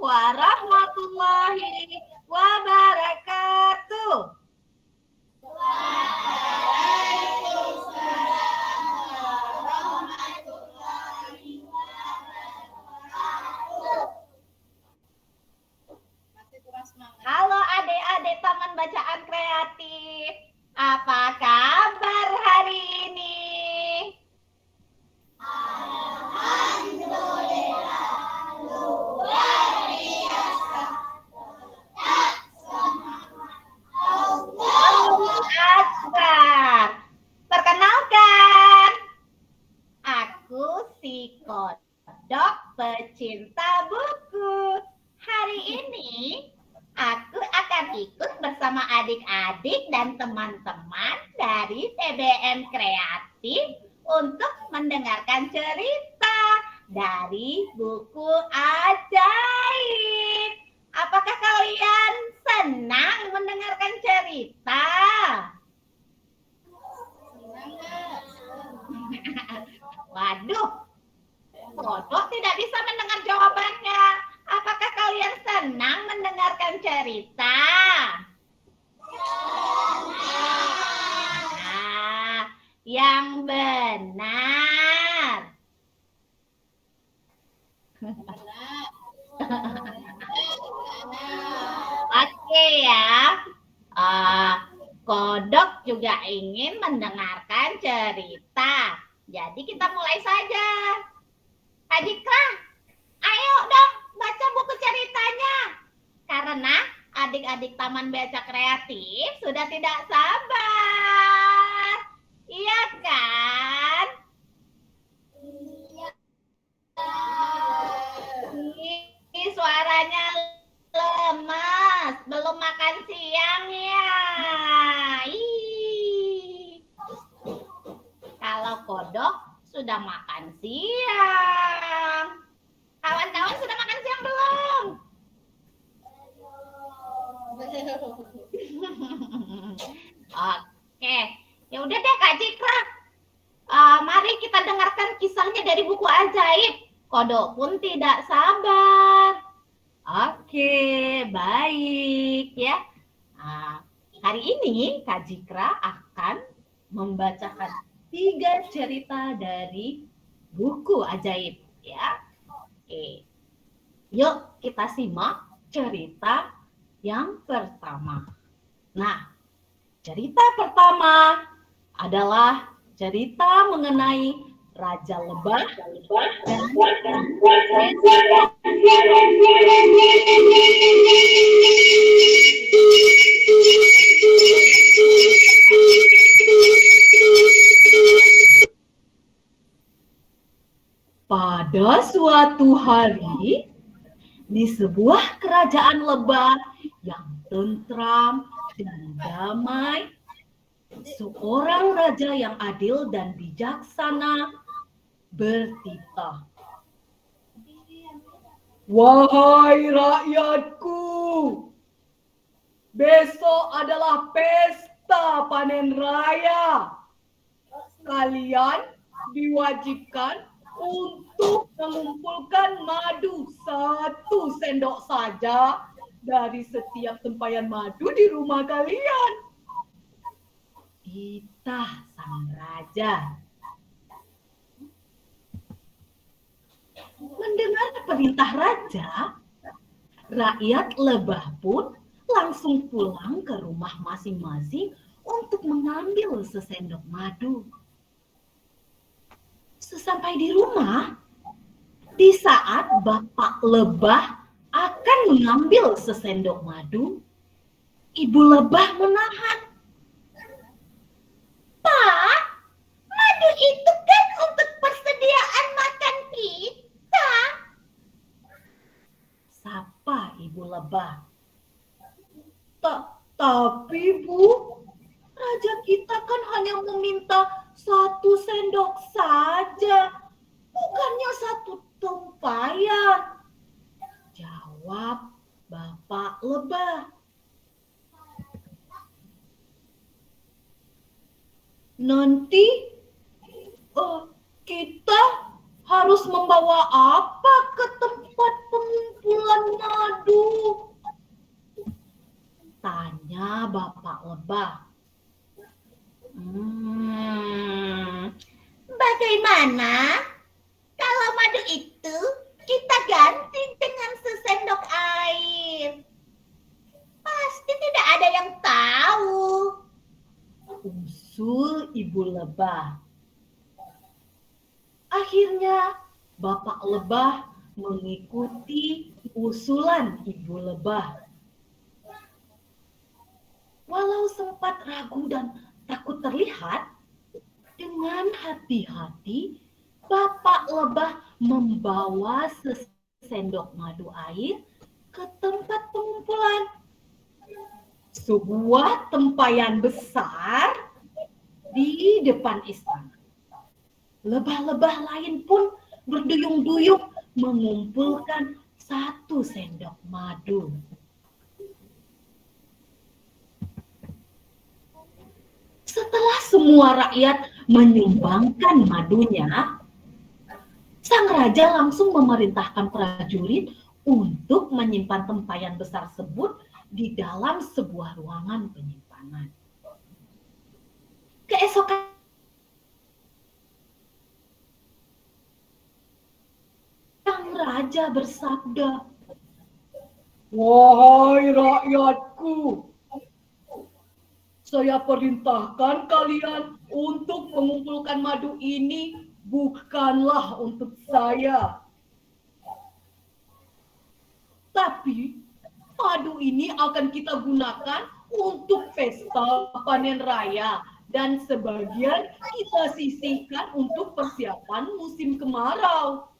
warahmatullahi wabarakatuh. Halo adik-adik Taman Bacaan Kreatif. Apa kabar hari ini? Akbar. Perkenalkan, aku si Kodok pecinta buku. Hari ini aku akan ikut bersama adik-adik dan teman-teman dari TBM Kreatif untuk mendengarkan cerita dari buku ajaib. Apakah kalian senang mendengarkan cerita? Waduh, Kodok tidak bisa mendengar jawabannya. Apakah kalian senang mendengarkan cerita? Nah, yang benar. Oke ya. Kodok juga ingin mendengarkan cerita. Jadi kita mulai saja. Kak Jikra, ayo dong baca buku ceritanya. Karena adik-adik Taman Baca Kreatif sudah tidak sabar. Iya kan? Ini suaranya lemas, belum makan siang ya. Kalau Kodok sudah makan siang. Kawan-kawan sudah makan siang belum? Oke, ya udah deh Kak Jikra. Mari kita dengarkan kisahnya dari buku ajaib. Kodok pun tidak sabar. Oke, baik ya. Hari ini Kak Jikra akan membacakan 3 cerita dari buku ajaib ya. Oke. Yuk kita simak cerita yang pertama. Nah, cerita pertama adalah cerita mengenai Raja Lebah dan pada suatu hari, di sebuah kerajaan lebah yang tentram dan damai, seorang raja yang adil dan bijaksana bertitah. Wahai rakyatku, besok adalah pesta panen raya. Kalian diwajibkan untuk mengumpulkan madu 1 sendok saja dari setiap tempayan madu di rumah kalian. Titah sang raja. Mendengar perintah raja, rakyat lebah pun langsung pulang ke rumah masing-masing untuk mengambil sesendok madu. Sesampai di rumah, di saat bapak lebah akan mengambil sesendok madu, ibu lebah menahan. Pak, madu itu kan untuk persediaan makan kita. Sapa ibu lebah. Tapi Bu, raja kita kan hanya meminta 1 sendok saja, bukannya 1 tempayan. Jawab bapak lebah. Nanti kita harus membawa apa ke tempat pengumpulan makan madu? Tanya Bapak Lebah. Bagaimana kalau madu itu kita ganti dengan sesendok air? Pasti tidak ada yang tahu, usul Ibu Lebah. Akhirnya Bapak Lebah mengikuti usulan Ibu Lebah. Walau sempat ragu dan takut terlihat, dengan hati-hati Bapak Lebah membawa sesendok madu air ke tempat pengumpulan. Sebuah tempayan besar di depan istana. Lebah-lebah lain pun berduyung-duyung mengumpulkan 1 sendok madu. Setelah semua rakyat menyumbangkan madunya, sang raja langsung memerintahkan prajurit untuk menyimpan tempayan besar tersebut di dalam sebuah ruangan penyimpanan. Keesokan sang raja bersabda, "Wahai rakyatku, saya perintahkan kalian untuk mengumpulkan madu ini bukanlah untuk saya. Tapi madu ini akan kita gunakan untuk pesta panen raya dan sebagian kita sisihkan untuk persiapan musim kemarau."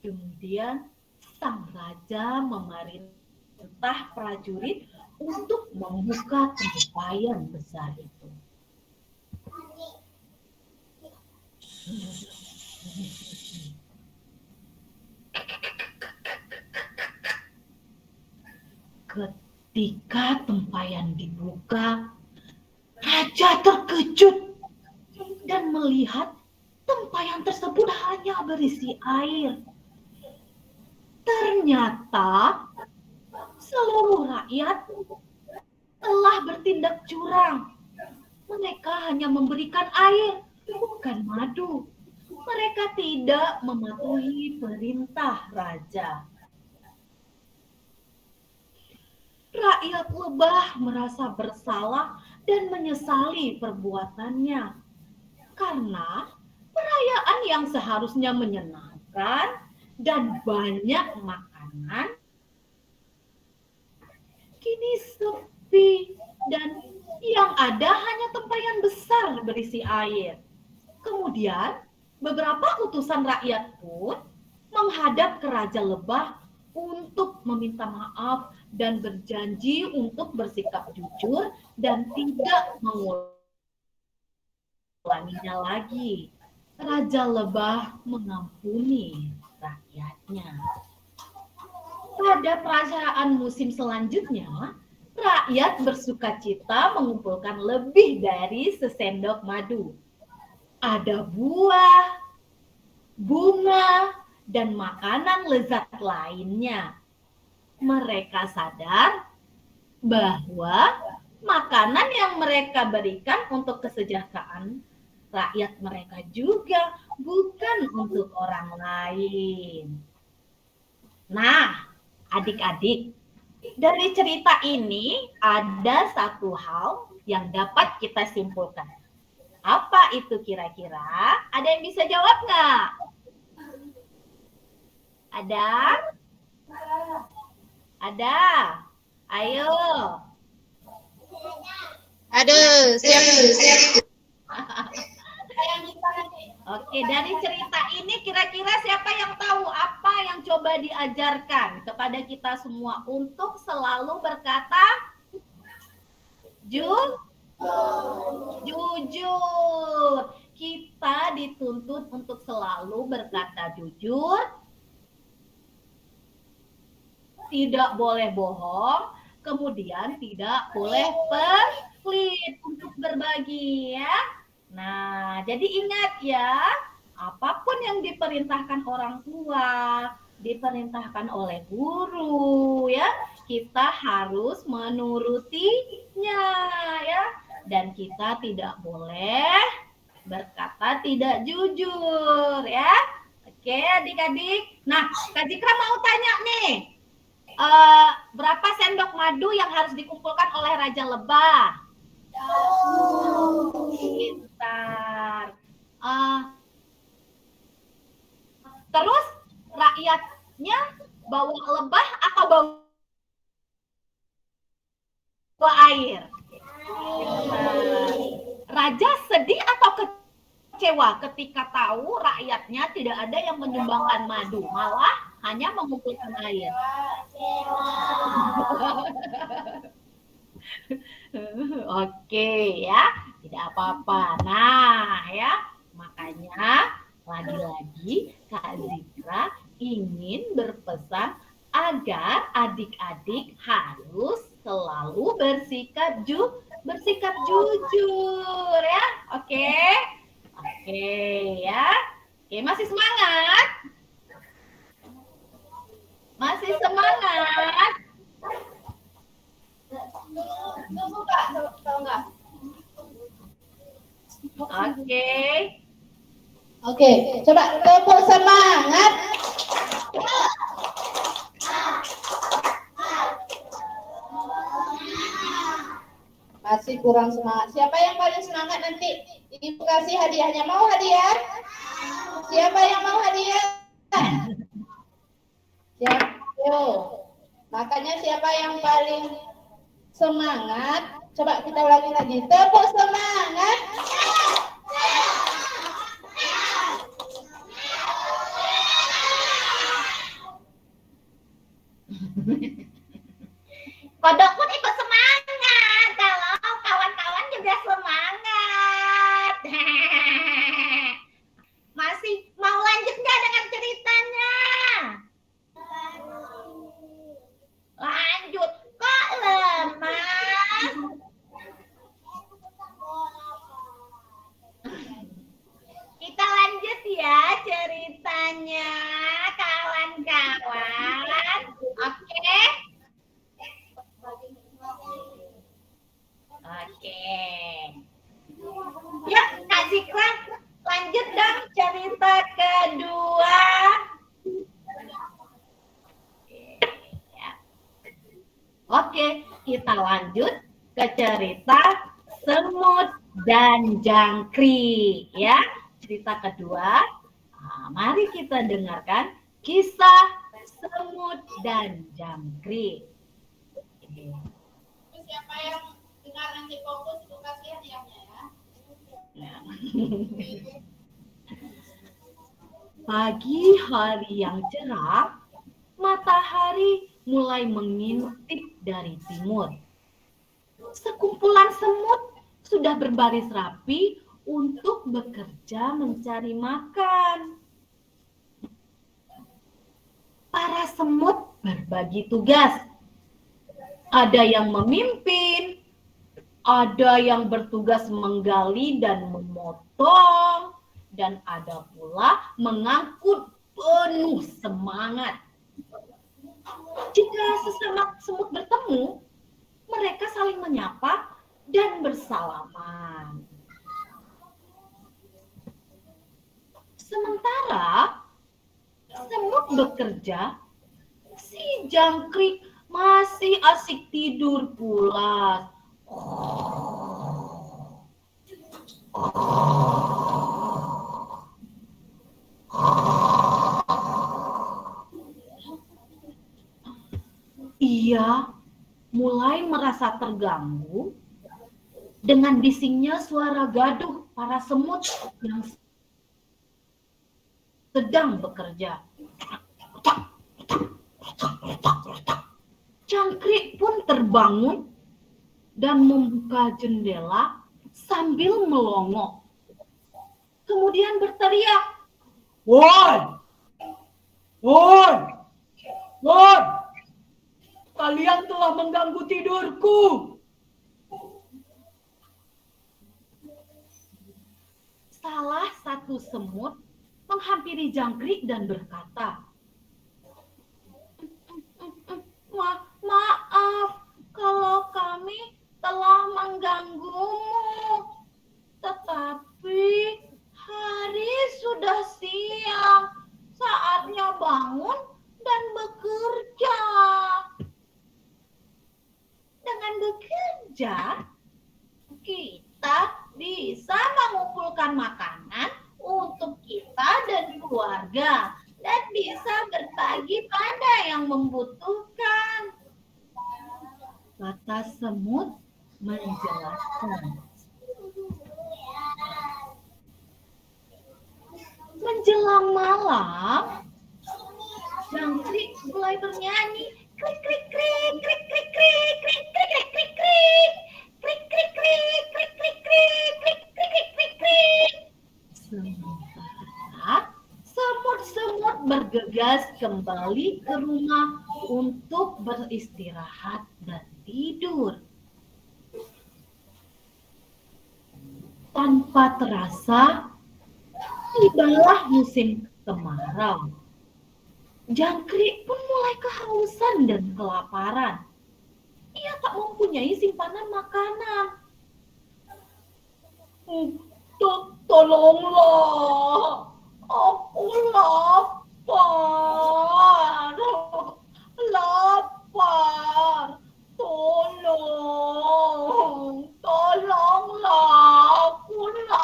Kemudian sang raja memerintah prajurit untuk membuka tempayan besar itu. Ketika tempayan dibuka, raja terkejut dan melihat tempayan tersebut hanya berisi air. Ternyata seluruh rakyat telah bertindak curang. Mereka hanya memberikan air, bukan madu. Mereka tidak mematuhi perintah raja. Rakyat lebah merasa bersalah dan menyesali perbuatannya. Karena perayaan yang seharusnya menyenangkan dan banyak makanan kini sepi dan yang ada hanya tempayan besar berisi air. Kemudian beberapa utusan rakyat pun menghadap ke Raja Lebah untuk meminta maaf dan berjanji untuk bersikap jujur dan tidak mengulanginya lagi. Raja Lebah mengampuni rakyatnya. Pada perayaan musim selanjutnya, rakyat bersukacita mengumpulkan lebih dari sesendok madu. Ada buah, bunga, dan makanan lezat lainnya. Mereka sadar bahwa makanan yang mereka berikan untuk kesejahteraan rakyat mereka juga, bukan untuk orang lain. Nah, adik-adik, dari cerita ini ada satu hal yang dapat kita simpulkan. Apa itu kira-kira? Ada yang bisa jawab nggak? Ada? Ada? Ayo. Aduh, siap. Oke, dari cerita ini kira-kira siapa yang tahu apa yang coba diajarkan kepada kita semua untuk selalu berkata jujur. Kita dituntut untuk selalu berkata jujur, tidak boleh bohong, kemudian tidak boleh pelit untuk berbagi ya. Nah, jadi ingat ya, apapun yang diperintahkan orang tua, diperintahkan oleh guru ya. Kita harus menurutinya ya. Dan kita tidak boleh berkata tidak jujur ya. Oke adik-adik. Nah Kak Zikra mau tanya nih. Berapa sendok madu yang harus dikumpulkan oleh Raja Lebah? Pintar. Terus rakyatnya bawa lebah atau bawa air? Raja sedih atau kecewa ketika tahu rakyatnya tidak ada yang menyumbangkan madu, malah hanya mengumpulkan air? Oke ya, tidak apa-apa. Nah ya, makanya lagi-lagi Kak Zikra ingin berpesan agar adik-adik harus selalu bersikap jujur ya. Oke. Oke ya. Oke, masih semangat? Masih semangat? Oke. Oke, coba tepuk semangat. Masih kurang semangat. Siapa yang paling semangat nanti? Ibu kasih hadiahnya. Mau hadiah? Siapa yang mau hadiah? Siapa? Yo. Makanya siapa yang paling semangat? Coba kita ulangi lagi. Tepuk semangat. Kodok pun ikut semangat kalau kawan-kawan juga semangat. Masih mau lanjut nggak dengan ceritanya? Lanjut. Kok lemas? Kita lanjut ya ceritanya, kawan-kawan. Oke? Oke. Yuk, Kak Zikra, lanjut dong cerita kedua. Oke, kita lanjut ke cerita semut dan jangkrik ya. Cerita kedua. Nah, mari kita dengarkan kisah semut dan jangkrik. Siapa yang dengar nanti fokus itu kasih hadiahnya ya. Pagi hari yang cerah, matahari mulai mengintip dari timur. Sekumpulan semut sudah berbaris rapi untuk bekerja mencari makan. Para semut berbagi tugas. Ada yang memimpin, ada yang bertugas menggali dan memotong, dan ada pula mengangkut penuh semangat. Jika sesama semut bertemu, mereka saling menyapa dan bersalaman. Sementara semut bekerja, si jangkrik masih asik tidur pulas. Ia mulai merasa terganggu dengan bisingnya suara gaduh para semut yang sedang bekerja. Jangkrik pun terbangun dan membuka jendela sambil melongo. Kemudian berteriak, "Woi! Woi! Woi! Kalian telah mengganggu tidurku." Salah satu semut menghampiri jangkrik dan berkata, bekerja, kita bisa mengumpulkan makanan untuk kita dan keluarga dan bisa berbagi pada yang membutuhkan. Kata semut menjelaskan. Menjelang malam, jangkrik mulai bernyanyi. Krik krik krik krik krik krik krik krik krik krik krik krik krik krik krik krik krik krik krik krik. Sementara semut-semut bergegas kembali ke rumah untuk beristirahat dan tidur. Tanpa terasa, tibalah musim kemarau. Jangkrik pun mulai kehausan dan kelaparan. Ia tak mempunyai simpanan makanan. Tolonglah, aku lapar. Lapar. Tolonglah, aku lapar.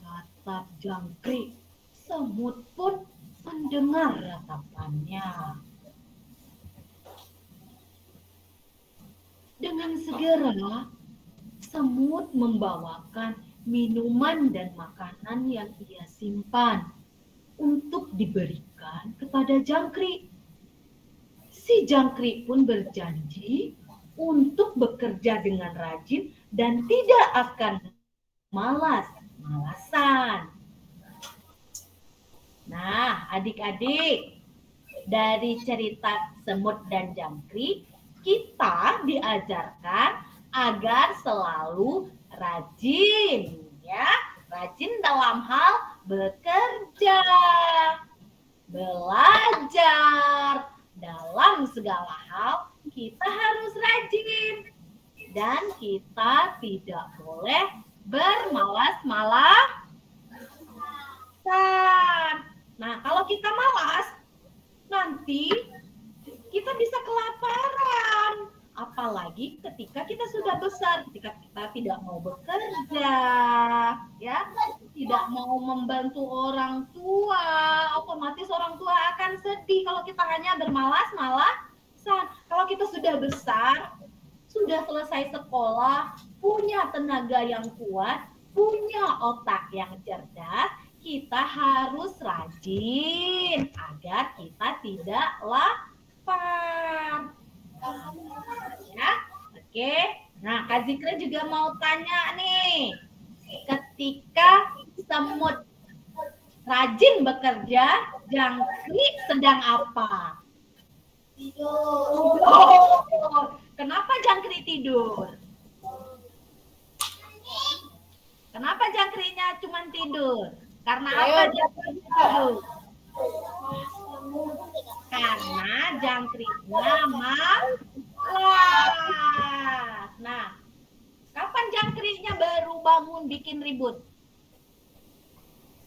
Ratap jangkrik. Semut pun mendengar ratapannya. Dengan segera, semut membawakan minuman dan makanan yang ia simpan untuk diberikan kepada jangkrik. Si jangkrik pun berjanji untuk bekerja dengan rajin dan tidak akan malas-malasan. Nah, adik-adik, dari cerita semut dan jangkrik, kita diajarkan agar selalu rajin, ya, rajin dalam hal bekerja, belajar, dalam segala hal kita harus rajin dan kita tidak boleh bermalas-malasan. Nah, kalau kita malas, nanti kita bisa kelaparan. Apalagi ketika kita sudah besar, ketika kita tidak mau bekerja, ya, tidak mau membantu orang tua, otomatis orang tua akan sedih kalau kita hanya bermalas-malasan. Kalau kita sudah besar, sudah selesai sekolah, punya tenaga yang kuat, punya otak yang cerdas, kita harus rajin agar kita tidak lapar. Ya, oke. Nah, Kak Zikra juga mau tanya nih. Ketika semut rajin bekerja, jangkrik sedang apa? Tidur. Kenapa jangkrik tidur? Kenapa jangkriknya cuma tidur? Karena apa jangkrik tidur? Karena jangkriknya malas. Nah, kapan jangkriknya baru bangun bikin ribut?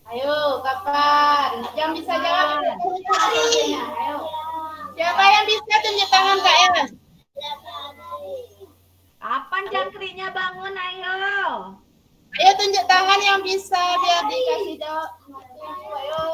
Ayo, kapan? Yang bisa jawab? Ayo. Siapa yang bisa tunjuk tangan, Kak Ella? Kapan jangkriknya bangun? Ayo. Ayo tunjuk tangan yang bisa biar dikasih jawab. Ayo.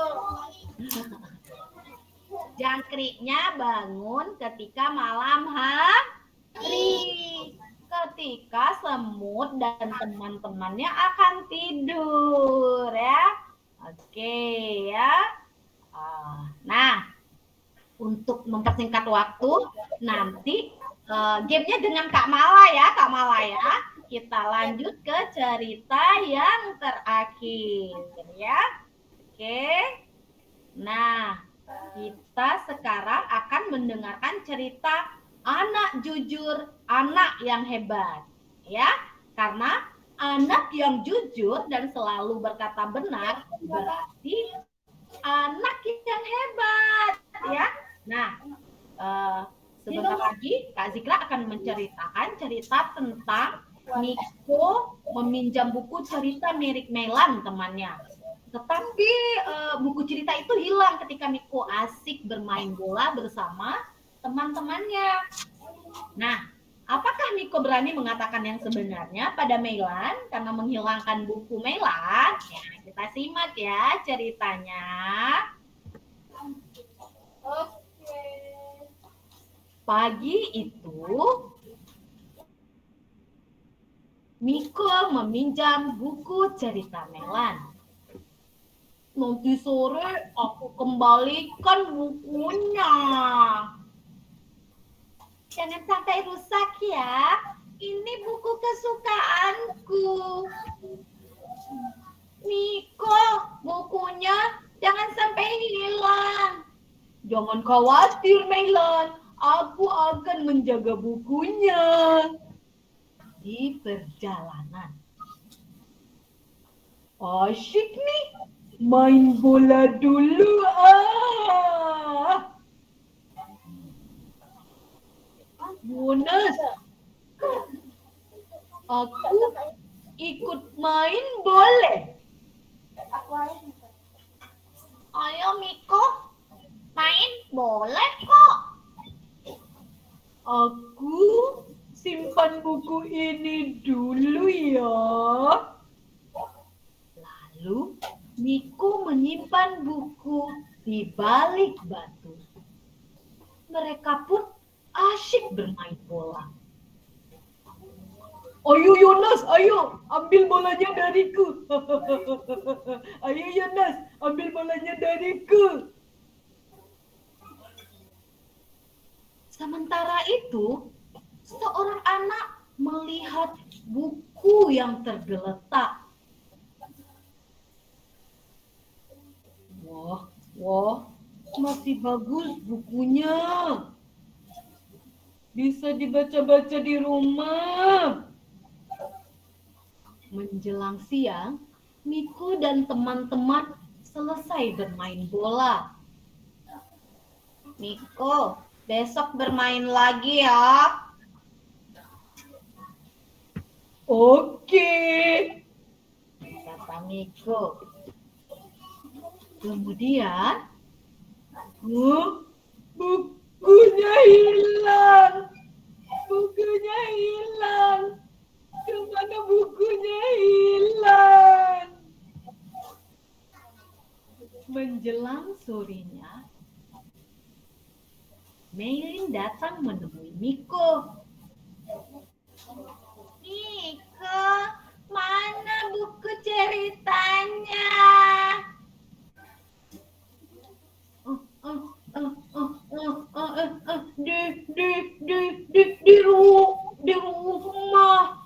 Jangkriknya bangun ketika malam hari. Ketika semut dan teman-temannya akan tidur, ya. Oke, ya. Nah, untuk mempersingkat waktu, nanti gamenya dengan Kak Mala ya, Kak Mala ya. Kita lanjut ke cerita yang terakhir, ya. Oke. Nah, kita sekarang akan mendengarkan cerita anak jujur, anak yang hebat, ya. Karena anak yang jujur dan selalu berkata benar berarti anak yang hebat, ya. Nah, sebentar lagi Kak Zikra akan menceritakan cerita tentang Niko meminjam buku cerita mirip Melan temannya. Tetapi buku cerita itu hilang ketika Niko asik bermain bola bersama teman-temannya. Nah, apakah Miko berani mengatakan yang sebenarnya pada Meilan karena menghilangkan buku Meilan? Ya, kita simak ya ceritanya. Oke. Pagi itu, Miko meminjam buku cerita Meilan. Nanti sore aku kembalikan bukunya. Jangan sampai rusak ya. Ini buku kesukaanku. Miko, bukunya jangan sampai hilang. Jangan khawatir, Meilan. Aku akan menjaga bukunya. Di perjalanan. Asyik nih. Main bola dulu. Bonus. Aku ikut main boleh? Ayo Miko, main boleh kok. Aku simpan buku ini dulu ya. Lalu Miko menyimpan buku di balik batu. Mereka pun asyik bermain bola. Ayo Yonas, ayo ambil bolanya dariku. Ayo Yonas, ambil bolanya dariku. Sementara itu, seorang anak melihat buku yang tergeletak. Wah, masih bagus bukunya. Bisa dibaca-baca di rumah. Menjelang siang, Miko dan teman-teman selesai bermain bola. Miko, besok bermain lagi ya. Oke, kata Miko. Kemudian, bukunya hilang. Bukunya hilang. Kemana bukunya hilang? Menjelang sorenya, Meilin datang menemui Miko. Miko, mana buku ceritanya? Di rumah.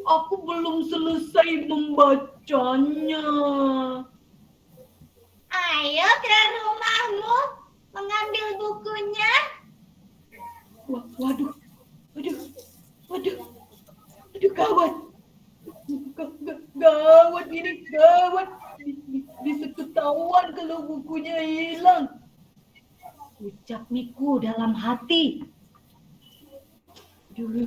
Aku belum selesai membacanya. Ayo ke rumahmu mengambil bukunya. Waduh, gawat. Gawat ini, gawat. Bisa ketahuan kalau bukunya hilang. Ucap Miko dalam hati. Dulu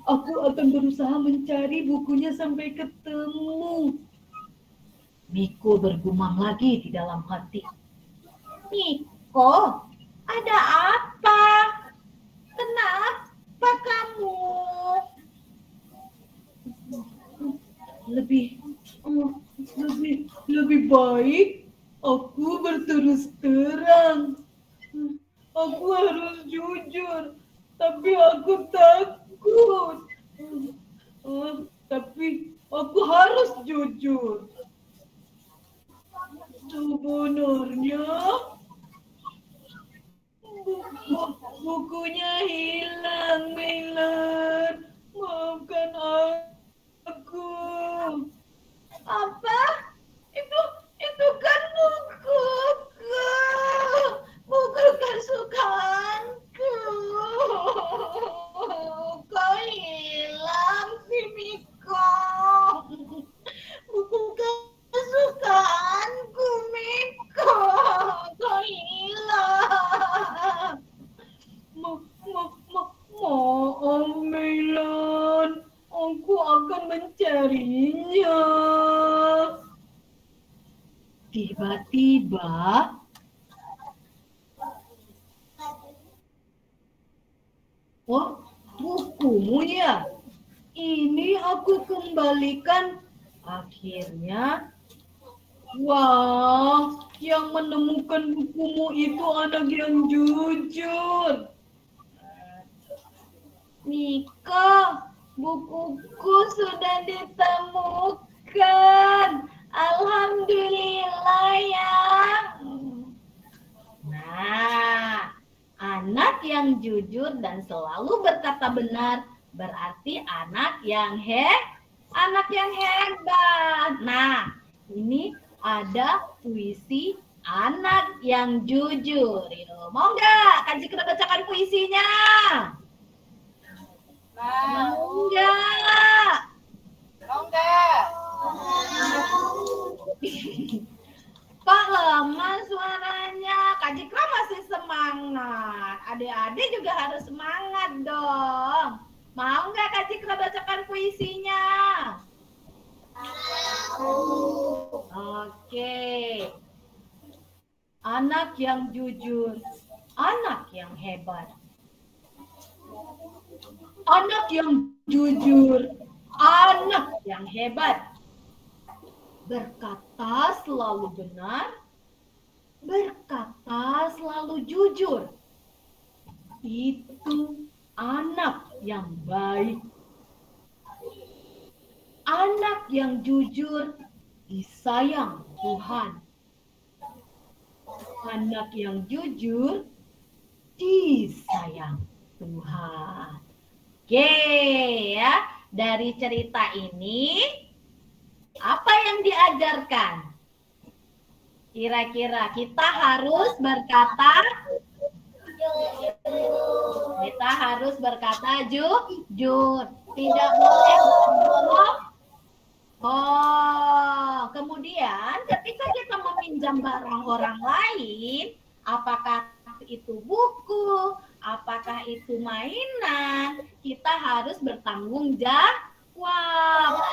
aku akan berusaha mencari bukunya sampai ketemu. Miko bergumam lagi di dalam hati. Miko, ada apa? Kenapa kamu? Lebih baik aku berterus terang. Aku harus jujur, tapi aku takut. Tapi aku harus jujur. Sebenarnya bukunya hilang, Meilan. Maafkan aku. Apa? Itu kan bukuku. Buku kesukaanku. Kau hilang sih, Miko. Buku kesukaanku, Miko. Kau hilang. Maaf, Meilan. Aku akan mencarinya. Tiba-tiba bukumu ya? Ini aku kembalikan. Akhirnya, wah, yang menemukan bukumu itu anak yang jujur. Mika, bukuku sudah ditemukan. Alhamdulillah ya. Nah, anak yang jujur dan selalu berkata benar berarti anak yang hebat. Nah, ini ada puisi anak yang jujur. Yo, mau nggak Kak Zikra bacakan puisinya? Mau nggak? Mau nggak? Kok lemah suaranya? Kak Zikra masih semangat. Adik-adik juga harus semangat dong. Mau nggak Kak Zikra bacakan puisinya? Oke. Anak yang jujur, anak yang hebat. Anak yang jujur, anak yang hebat. Berkata selalu benar, berkata selalu jujur. Itu anak yang baik. Anak yang jujur disayang Tuhan. Anak yang jujur disayang Tuhan. Oke ya, dari cerita ini apa yang diajarkan? Kira-kira kita harus berkata jujur. Tidak boleh bohong. Oh, kemudian ketika kita meminjam barang orang lain, apakah itu buku, apakah itu mainan, kita harus bertanggung jawab.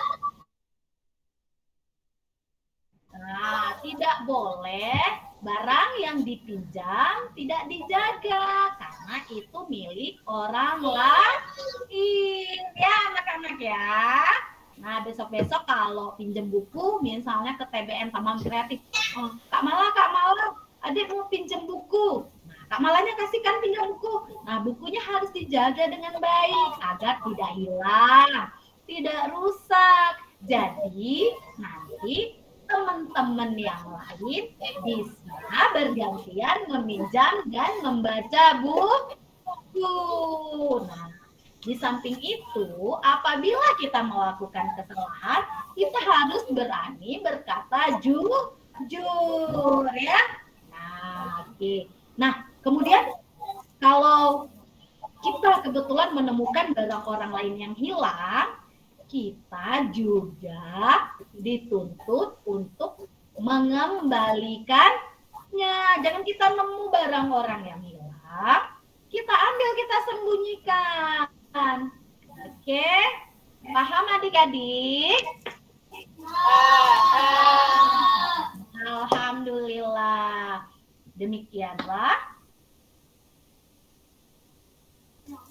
Nah, tidak boleh barang yang dipinjam tidak dijaga karena itu milik orang lain. Ya, anak-anak ya. Nah, besok-besok kalau pinjam buku, misalnya ke TBN Taman Kreatif, oh, Kak Mala, adik mau pinjam buku. Nah, Kak Malanya kasihkan pinjam buku. Nah, bukunya harus dijaga dengan baik agar tidak hilang, tidak rusak. Jadi, nanti teman-teman yang lain bisa bergantian meminjam dan membaca buku. Nah, di samping itu, apabila kita melakukan kesalahan, kita harus berani berkata jujur ya. Nah, oke. Nah, kemudian kalau kita kebetulan menemukan barang orang lain yang hilang, kita juga dituntut untuk mengembalikannya. Jangan kita nemu barang orang yang hilang, kita ambil, kita sembunyikan. Oke, paham adik-adik? Alhamdulillah. Demikianlah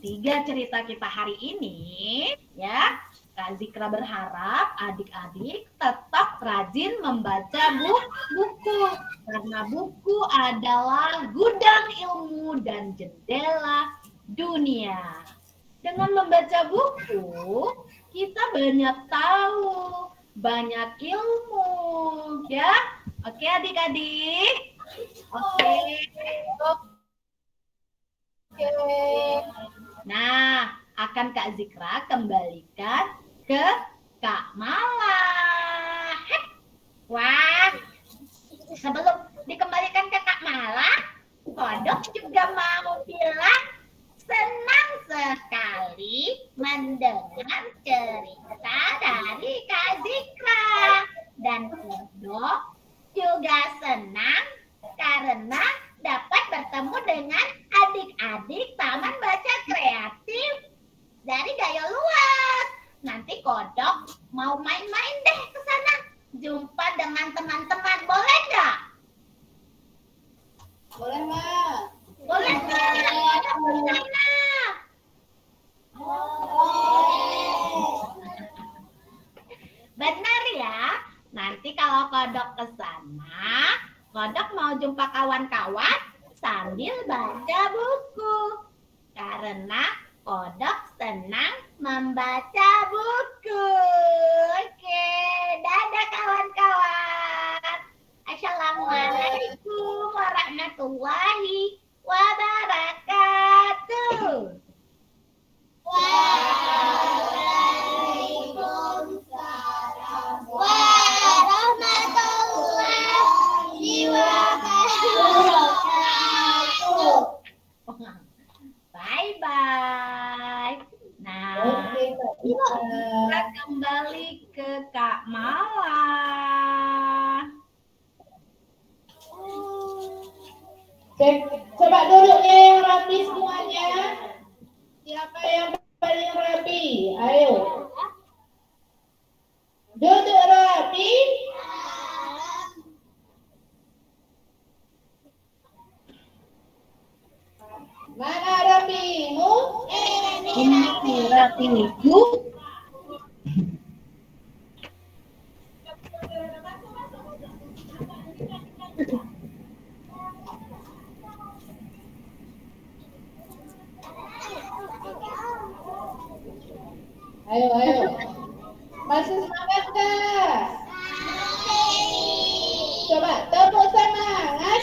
3 cerita kita hari ini ya. Kak Zikra berharap adik-adik tetap rajin membaca buku karena buku adalah gudang ilmu dan jendela dunia. Dengan membaca buku, kita banyak tahu, banyak ilmu ya. Oke adik-adik? Oke. Nah, akan Kak Zikra kembalikan ke Kak Mala. Wah, sebelum dikembalikan ke Kak Mala, Kodok juga mau bilang senang sekali mendengar cerita dari Kak Zikra. Dan Kodok juga senang karena dapat bertemu dengan adik-adik Taman Baca Kreatif dari Gayo Luas. Nanti Kodok mau main-main deh ke sana. Jumpa dengan teman-teman. Boleh nggak? Boleh, Ma. Boleh nggak? Ke sana. kodok ke sana. Kodok mau jumpa kawan-kawan sambil baca buku. Karena kodok senang membaca buku. Oke, dadah kawan-kawan. Assalamualaikum warahmatullahi wabarakatuh. Waalaikumsalam warahmatullahi wabarakatuh. Bye-bye. Nah, Oke, Kak Ika. kita kembali ke Kak Mala. Coba duduknya yang rapi semuanya. Siapa yang paling rapi? Ayo. Duduk rapi. Mana rapimu? Ini rapiku. Ayo, ayo. Masih semangat kah? Coba tepuk semangat.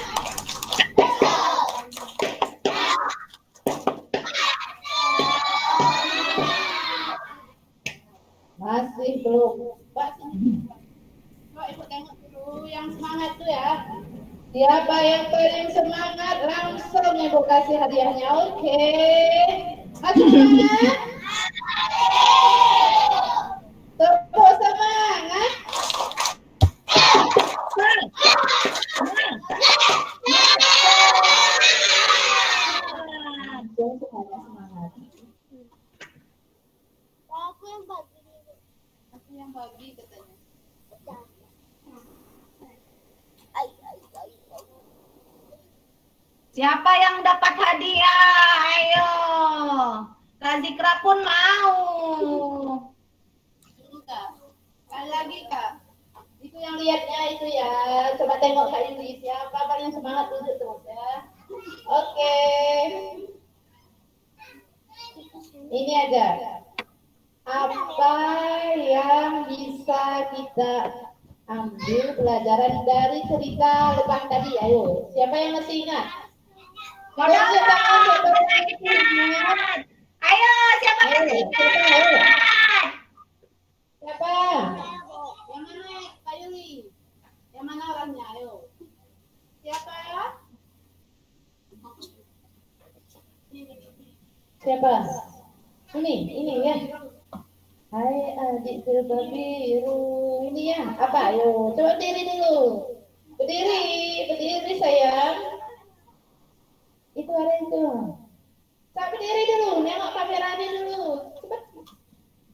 Masih belum. Pak, coba ibu tengok dulu yang semangat tuh ya. Siapa yang paling semangat langsung ibu kasih hadiahnya. Oke. Masih semangat? Tepuk semangat. Semangat. Aku yang bagi katanya. Siapa yang dapat hadiah? Ayo. Kak Zikra pun mau. Dulu Kak. Sekali lagi Kak. Itu yang lihatnya itu ya. Coba tengok Kak Yuli. Siapa paling semangat duduk terus ya. Oke. Ini aja. Apa yang bisa kita ambil pelajaran dari cerita lebah tadi? Ayo. Siapa yang masih ingat? Kodok. Ingat. Ayo, siapa Ayo, yang siapa? Ayo. ingat? Siapa? Yang mana Kak Yuli? Yang mana orangnya? Ayo. Siapa ya? Siapa? Ini ya. Hai adik jilbab biru. Ini ya. Apa? Ayo, coba berdiri dulu. Berdiri sayang. Itu ada itu. Coba berdiri dulu, nengok kameranya dulu. Cepat.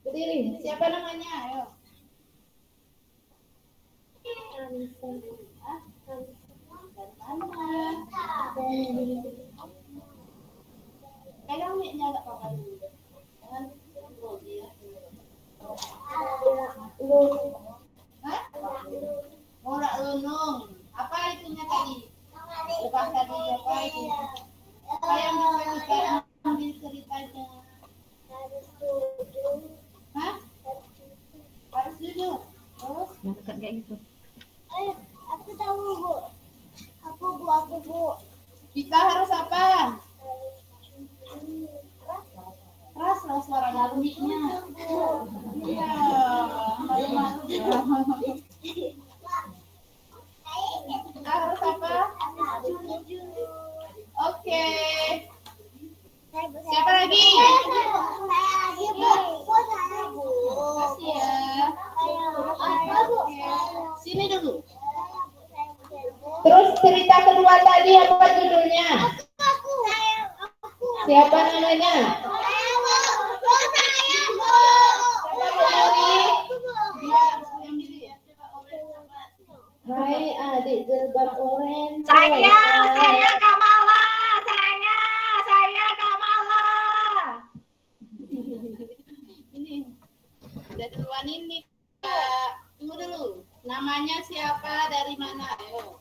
Berdiri. Siapa namanya? Ayo. Pegang mic-nya agak apa dulu. Jangan dia. Lu. Hah? Morak lunung. Apa itunya tadi? Lepas tadi apa itu? Apa yang bisa kita ambil ceritanya? Hah? Harus duduk. Terus? Bukan kayak gitu. Aku tahu, Bu. Aku, Bu. Kita harus apa? Keras lah suara dalam mic-nya. Iya. Kita harus apa? Oke. Siapa lagi? Kasih ya. Sini dulu. Terus cerita kedua tadi apa judulnya? Siapa namanya? Hai adik jilbab orange. Saya Kamala. Saya Kamala. Ini udah duluan ini Kak. Tunggu dulu. Namanya siapa? Dari mana? Ayo.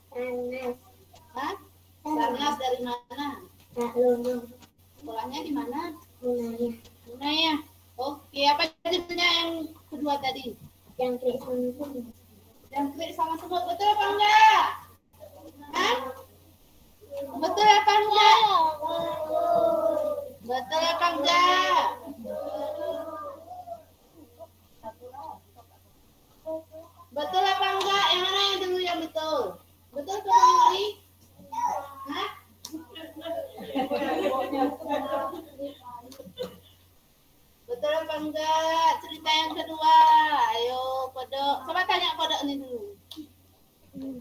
Hah? Sarnas dari mana? Sekolahnya di mana? Bunaya. Oke, apa judulnya yang kedua tadi? Jangkrik sama semut. Betul apa enggak? Hah? Betul apa enggak? Betul apa enggak? Betul apa enggak? Yang mana yang dulu yang betul? Betul atau Yuri? Hah? Betul apa enggak? Cerita yang kedua. Ayo, kodok. Coba tanya kodok ini dulu. Betul.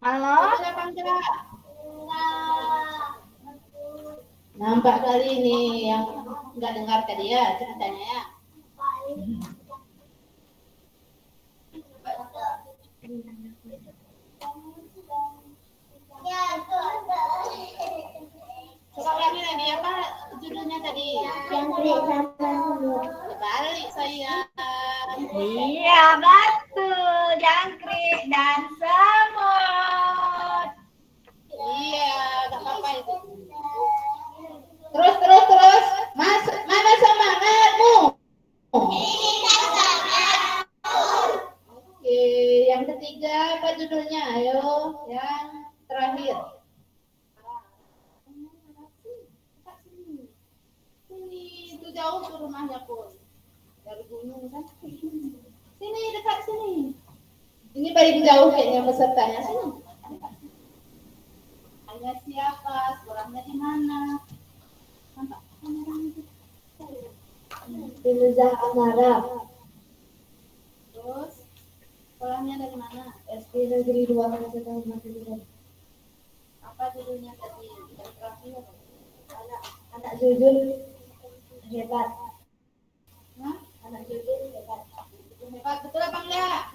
Halo? Betul apa enggak? Nampak kali ini yang enggak dengar tadi ya ceritanya ya. Coba lagi apa judulnya tadi? Balik saya. Iya, betul. Jangkrik dan semut. Iya, enggak apa-apa itu. Terus. Mana semangatmu? Oke, yang ketiga apa judulnya? Ayo, yang terakhir. Sini, itu jauh ke rumahnya pun. Dari gunung kan? Sini, dekat sini. Ini paling jauh kayaknya pesertanya. Sini. Hanya siapa? Sekolahnya di mana? Nampak kameranya itu. Firuzah Amara, Terus, sekolahnya dari mana? SD Negeri 2 Kabupaten Madiun. Apa judulnya tadi? Yang terakhir. Anak Jujur hebat. Hah? Anak Jujur hebat. Hebat, betul apa enggak?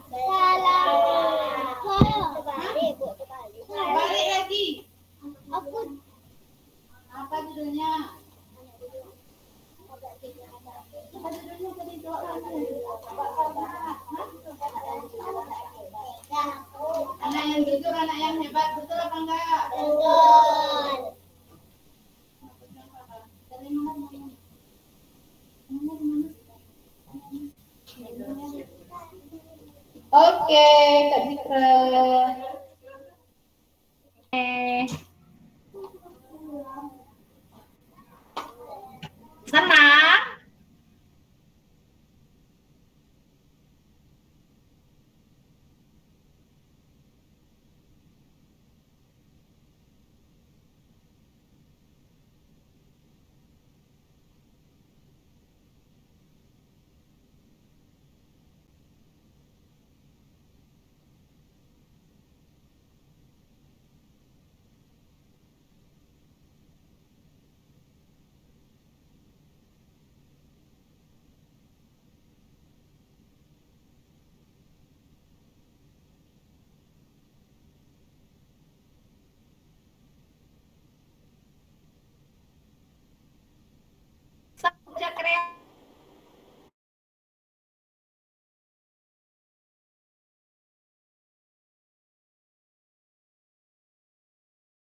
Balik lagi. Apa judulnya? Apa judulnya tadi? Anak yang jujur, anak yang hebat, betul apa enggak? Dari mana? Oke, Kak Citra. Senang.